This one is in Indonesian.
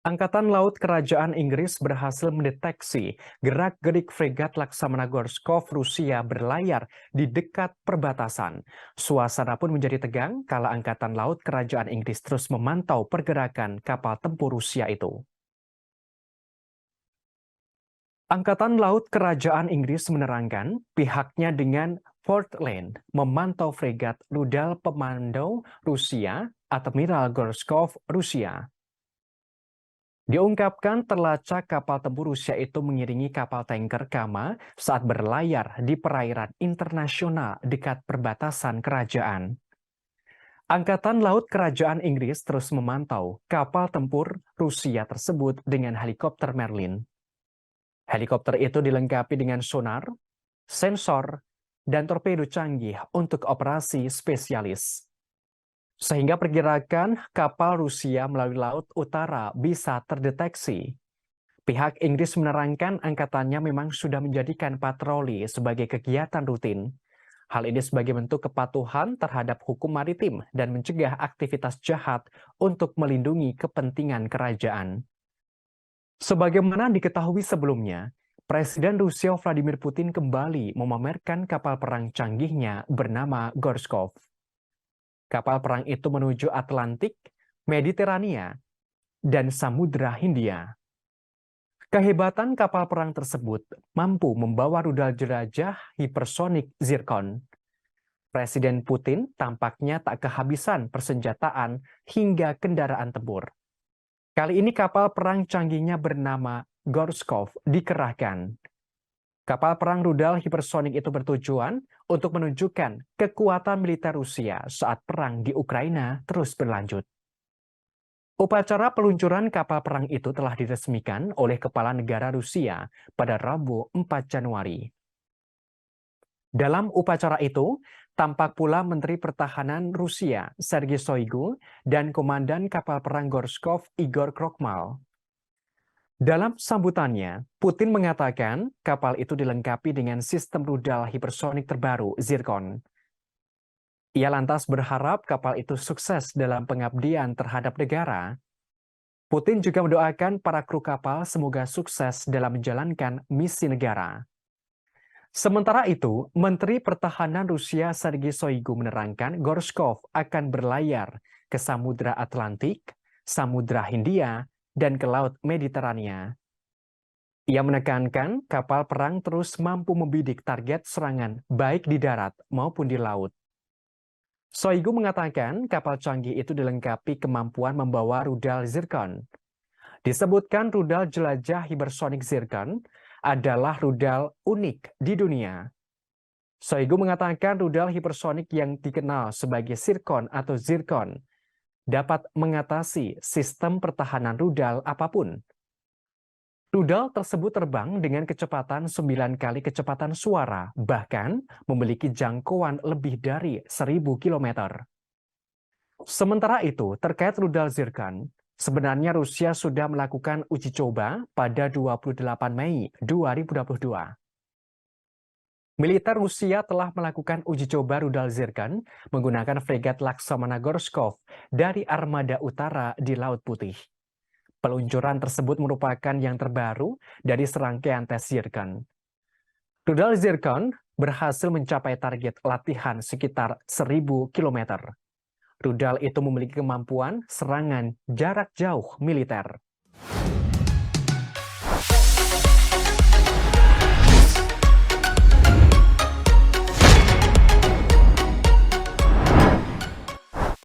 Angkatan Laut Kerajaan Inggris berhasil mendeteksi gerak-gerik fregat Laksamana Gorskov Rusia berlayar di dekat perbatasan. Suasana pun menjadi tegang kala Angkatan Laut Kerajaan Inggris terus memantau pergerakan kapal tempur Rusia itu. Angkatan Laut Kerajaan Inggris menerangkan pihaknya dengan Portland memantau fregat rudal pemantau Rusia Admiral Gorskov Rusia. Diungkapkan terlacak kapal tempur Rusia itu mengiringi kapal tanker Kama saat berlayar di perairan internasional dekat perbatasan kerajaan. Angkatan Laut Kerajaan Inggris terus memantau kapal tempur Rusia tersebut dengan helikopter Merlin. Helikopter itu dilengkapi dengan sonar, sensor, dan torpedo canggih untuk operasi spesialis. Sehingga pergerakan kapal Rusia melalui Laut Utara bisa terdeteksi. Pihak Inggris menerangkan angkatannya memang sudah menjadikan patroli sebagai kegiatan rutin. Hal ini sebagai bentuk kepatuhan terhadap hukum maritim dan mencegah aktivitas jahat untuk melindungi kepentingan kerajaan. Sebagaimana diketahui sebelumnya, Presiden Rusia Vladimir Putin kembali memamerkan kapal perang canggihnya bernama Gorskov. Kapal perang itu menuju Atlantik, Mediterania, dan Samudra Hindia. Kehebatan kapal perang tersebut mampu membawa rudal jelajah hipersonik Zircon. Presiden Putin tampaknya tak kehabisan persenjataan hingga kendaraan tempur. Kali ini kapal perang canggihnya bernama Gorskov dikerahkan. Kapal perang rudal hipersonik itu bertujuan untuk menunjukkan kekuatan militer Rusia saat perang di Ukraina terus berlanjut. Upacara peluncuran kapal perang itu telah diresmikan oleh Kepala Negara Rusia pada Rabu 4 Januari. Dalam upacara itu, tampak pula Menteri Pertahanan Rusia Sergei Shoigu dan Komandan Kapal Perang Gorskov Igor Krokmal. Dalam sambutannya, Putin mengatakan kapal itu dilengkapi dengan sistem rudal hipersonik terbaru Zircon. Ia lantas berharap kapal itu sukses dalam pengabdian terhadap negara. Putin juga mendoakan para kru kapal semoga sukses dalam menjalankan misi negara. Sementara itu, Menteri Pertahanan Rusia Sergei Shoigu menerangkan Gorskov akan berlayar ke Samudra Atlantik, Samudra Hindia, dan ke Laut Mediterania. Ia menekankan kapal perang terus mampu membidik target serangan baik di darat maupun di laut. Shoigu mengatakan kapal canggih itu dilengkapi kemampuan membawa rudal Zircon. Disebutkan rudal jelajah hipersonik Zircon adalah rudal unik di dunia. Shoigu mengatakan rudal hipersonik yang dikenal sebagai Zircon atau Zircon dapat mengatasi sistem pertahanan rudal apapun. Rudal tersebut terbang dengan kecepatan 9 kali kecepatan suara, bahkan memiliki jangkauan lebih dari 1000 km. Sementara itu, terkait rudal Zircon, sebenarnya Rusia sudah melakukan uji coba pada 28 Mei 2022. Militer Rusia telah melakukan uji coba rudal Zircon menggunakan fregat Laksamana Gorskov dari Armada Utara di Laut Putih. Peluncuran tersebut merupakan yang terbaru dari serangkaian tes Zircon. Rudal Zircon berhasil mencapai target latihan sekitar 1000 km. Rudal itu memiliki kemampuan serangan jarak jauh militer.